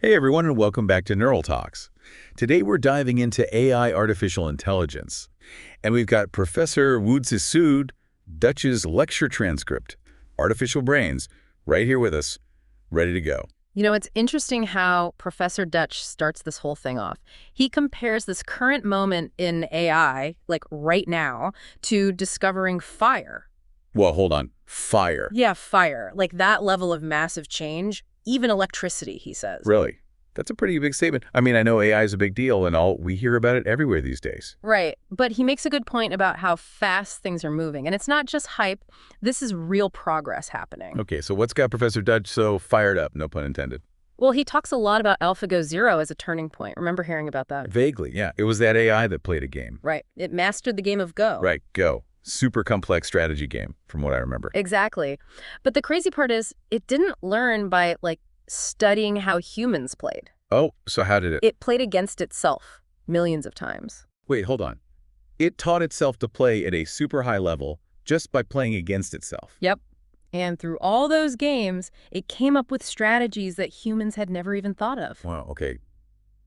Hey everyone, and welcome back to Neural Talks. Today we're diving into AI artificial intelligence. And we've got Professor Włodzisław Duch's lecture transcript, Artificial Brains, right here with us, ready to go. You know, it's interesting how Professor Dutch starts this whole thing off. He compares this current moment in AI, like right now, to discovering fire. Well, hold on. Fire. Yeah, fire. Like that level of massive change, even electricity, he says. Really? That's a pretty big statement. I mean, I know AI is a big deal and all. We hear about it everywhere these days. Right. But he makes a good point about how fast things are moving. And it's not just hype. This is real progress happening. Okay, so what's got Professor Dutch so fired up? No pun intended. Well, he talks a lot about AlphaGo Zero as a turning point. Remember hearing about that? Vaguely, yeah. It was that AI that played a game. Right. It mastered the game of Go. Right, Go. Super complex strategy game, from what I remember. Exactly. But the crazy part is it didn't learn by, studying how humans played. Oh, so how did it? It played against itself millions of times. Wait, hold on. It taught itself to play at a super high level just by playing against itself. Yep. And through all those games, it came up with strategies that humans had never even thought of. Wow, okay.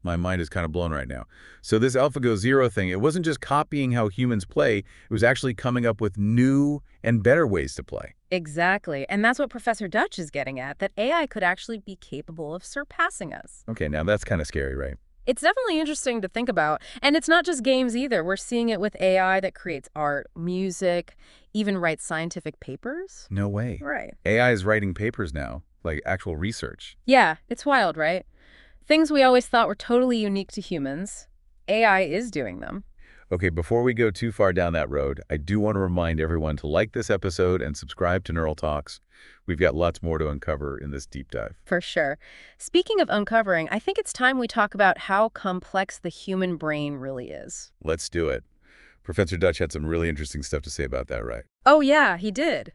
My mind is kind of blown right now. So this AlphaGo Zero thing, it wasn't just copying how humans play, it was actually coming up with new and better ways to play. Exactly. And that's what Professor Dutch is getting at, that AI could actually be capable of surpassing us. Okay, now that's kind of scary, right? It's definitely interesting to think about. And it's not just games either. We're seeing it with AI that creates art, music, even writes scientific papers. No way. Right. AI is writing papers now, like actual research. Yeah, it's wild, right? Things we always thought were totally unique to humans, AI is doing them. Okay, before we go too far down that road, I do want to remind everyone to like this episode and subscribe to Neural Talks. We've got lots more to uncover in this deep dive. For sure. Speaking of uncovering, I think it's time we talk about how complex the human brain really is. Let's do it. Professor Dutch had some really interesting stuff to say about that, right? Oh yeah, he did.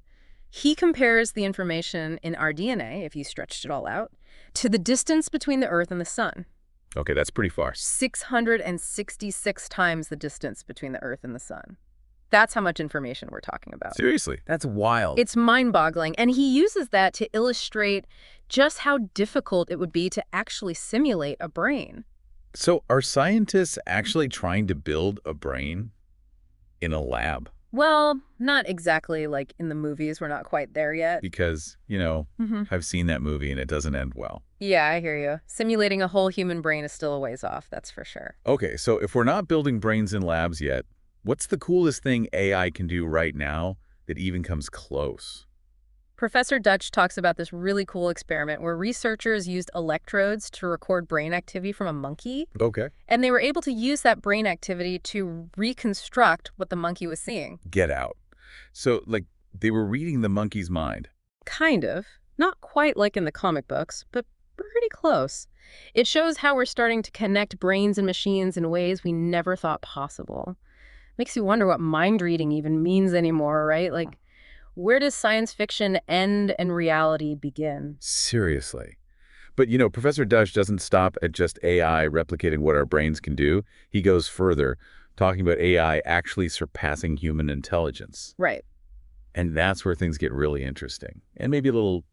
He compares the information in our DNA, if you stretched it all out, to the distance between the Earth and the Sun. Okay, that's pretty far. 666 times the distance between the Earth and the Sun. That's how much information we're talking about. Seriously, that's wild. It's mind-boggling, and he uses that to illustrate just how difficult it would be to actually simulate a brain. So are scientists actually trying to build a brain in a lab? Well, not exactly like in the movies. We're not quite there yet. Because, I've seen that movie and it doesn't end well. Yeah, I hear you. Simulating a whole human brain is still a ways off, that's for sure. Okay, so if we're not building brains in labs yet, what's the coolest thing AI can do right now that even comes close? Professor Dutch talks about this really cool experiment where researchers used electrodes to record brain activity from a monkey. Okay. And they were able to use that brain activity to reconstruct what the monkey was seeing. Get out. So, they were reading the monkey's mind. Kind of. Not quite like in the comic books, but pretty close. It shows how we're starting to connect brains and machines in ways we never thought possible. Makes you wonder what mind reading even means anymore, right? Where does science fiction end and reality begin? Seriously. But, Professor Dutch doesn't stop at just AI replicating what our brains can do. He goes further, talking about AI actually surpassing human intelligence. Right. And that's where things get really interesting. And maybe a little,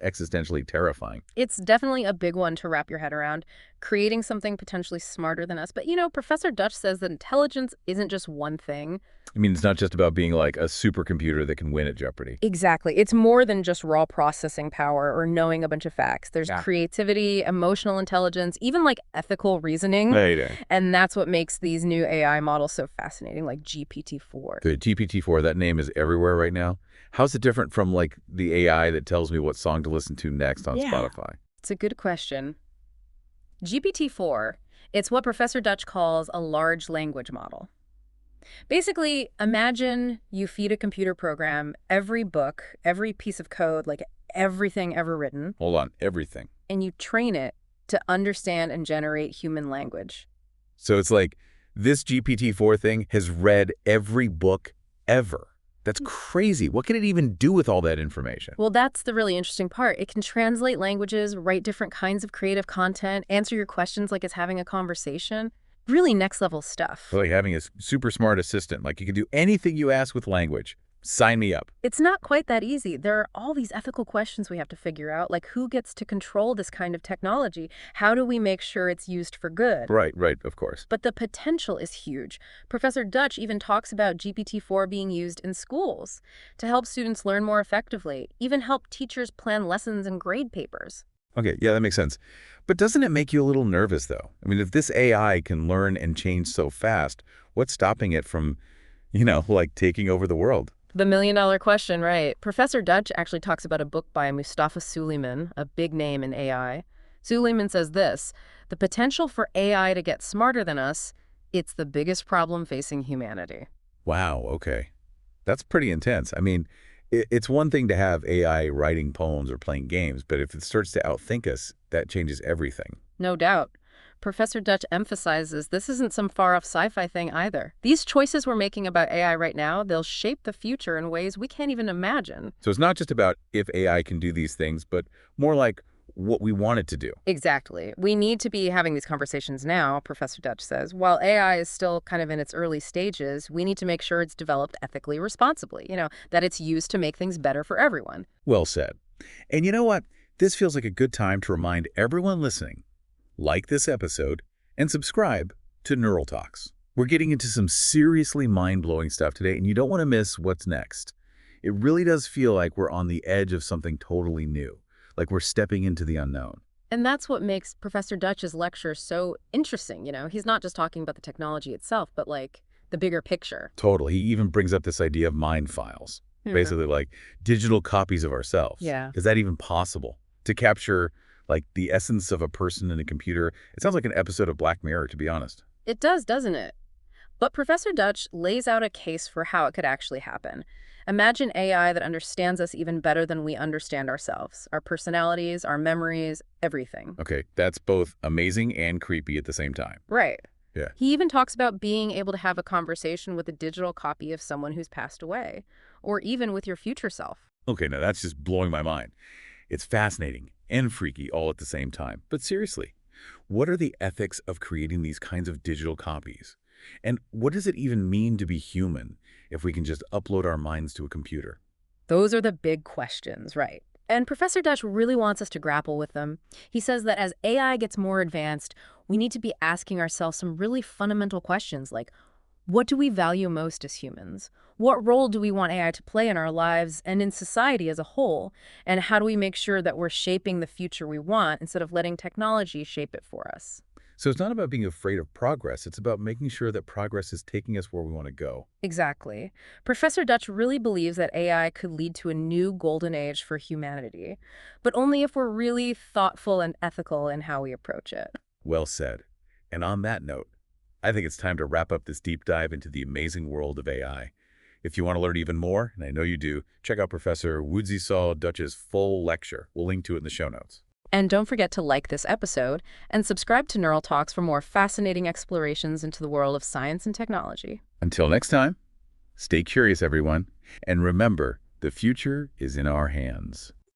existentially terrifying. It's definitely a big one to wrap your head around, creating something potentially smarter than us. But, Professor Dutch says that intelligence isn't just one thing. I mean, it's not just about being like a supercomputer that can win at Jeopardy. Exactly. It's more than just raw processing power or knowing a bunch of facts. There's creativity, emotional intelligence, even ethical reasoning. Right. And that's what makes these new AI models so fascinating, like GPT-4. The GPT-4, that name is everywhere right now. How's it different from the AI that tells me what song to listen to next on Spotify? It's a good question. GPT-4, it's what Professor Dutch calls a large language model. Basically, imagine you feed a computer program every book, every piece of code, everything ever written. Hold on, everything. And you train it to understand and generate human language. So it's like this GPT-4 thing has read every book ever. That's crazy. What can it even do with all that information? Well, that's the really interesting part. It can translate languages, write different kinds of creative content, answer your questions like it's having a conversation. Really next level stuff. Like having a super smart assistant. You can do anything you ask with language. Sign me up. It's not quite that easy. There are all these ethical questions we have to figure out, like who gets to control this kind of technology? How do we make sure it's used for good? Right, of course. But the potential is huge. Professor Dutch even talks about GPT-4 being used in schools to help students learn more effectively, even help teachers plan lessons and grade papers. Okay, yeah, that makes sense. But doesn't it make you a little nervous, though? I mean, if this AI can learn and change so fast, what's stopping it from, like taking over the world? The million-dollar question, right? Professor Dutch actually talks about a book by Mustafa Suleyman, a big name in AI. Suleyman says this: the potential for AI to get smarter than us, it's the biggest problem facing humanity. Wow, okay. That's pretty intense. I mean, it's one thing to have AI writing poems or playing games, but if it starts to outthink us, that changes everything. No doubt. Professor Dutch emphasizes this isn't some far-off sci-fi thing either. These choices we're making about AI right now, they'll shape the future in ways we can't even imagine. So it's not just about if AI can do these things, but more like what we want it to do. Exactly. We need to be having these conversations now, Professor Dutch says. While AI is still kind of in its early stages, we need to make sure it's developed ethically responsibly, that it's used to make things better for everyone. Well said. And you know what? This feels like a good time to remind everyone listening, like this episode, and subscribe to Neural Talks. We're getting into some seriously mind-blowing stuff today, and you don't want to miss what's next. It really does feel like we're on the edge of something totally new, like we're stepping into the unknown. And that's what makes Professor Dutch's lecture so interesting, He's not just talking about the technology itself, but like the bigger picture. Totally. He even brings up this idea of mind files, basically like digital copies of ourselves. Yeah. Is that even possible? To capture like the essence of a person in a computer? It sounds like an episode of Black Mirror, to be honest. It does, doesn't it? But Professor Dutch lays out a case for how it could actually happen. Imagine AI that understands us even better than we understand ourselves, our personalities, our memories, everything. Okay, that's both amazing and creepy at the same time. Right. Yeah. He even talks about being able to have a conversation with a digital copy of someone who's passed away, or even with your future self. Okay, now that's just blowing my mind. It's fascinating and freaky all at the same time. But seriously, what are the ethics of creating these kinds of digital copies? And what does it even mean to be human if we can just upload our minds to a computer? Those are the big questions, right? And Professor Dutch really wants us to grapple with them. He says that as AI gets more advanced, we need to be asking ourselves some really fundamental questions like, what do we value most as humans? What role do we want AI to play in our lives and in society as a whole? And how do we make sure that we're shaping the future we want instead of letting technology shape it for us? So it's not about being afraid of progress. It's about making sure that progress is taking us where we want to go. Exactly. Professor Dutch really believes that AI could lead to a new golden age for humanity, but only if we're really thoughtful and ethical in how we approach it. Well said. And on that note, I think it's time to wrap up this deep dive into the amazing world of AI. If you want to learn even more, and I know you do, check out Professor Włodzisław Duch's full lecture. We'll link to it in the show notes. And don't forget to like this episode and subscribe to Neural Talks for more fascinating explorations into the world of science and technology. Until next time, stay curious, everyone. And remember, the future is in our hands.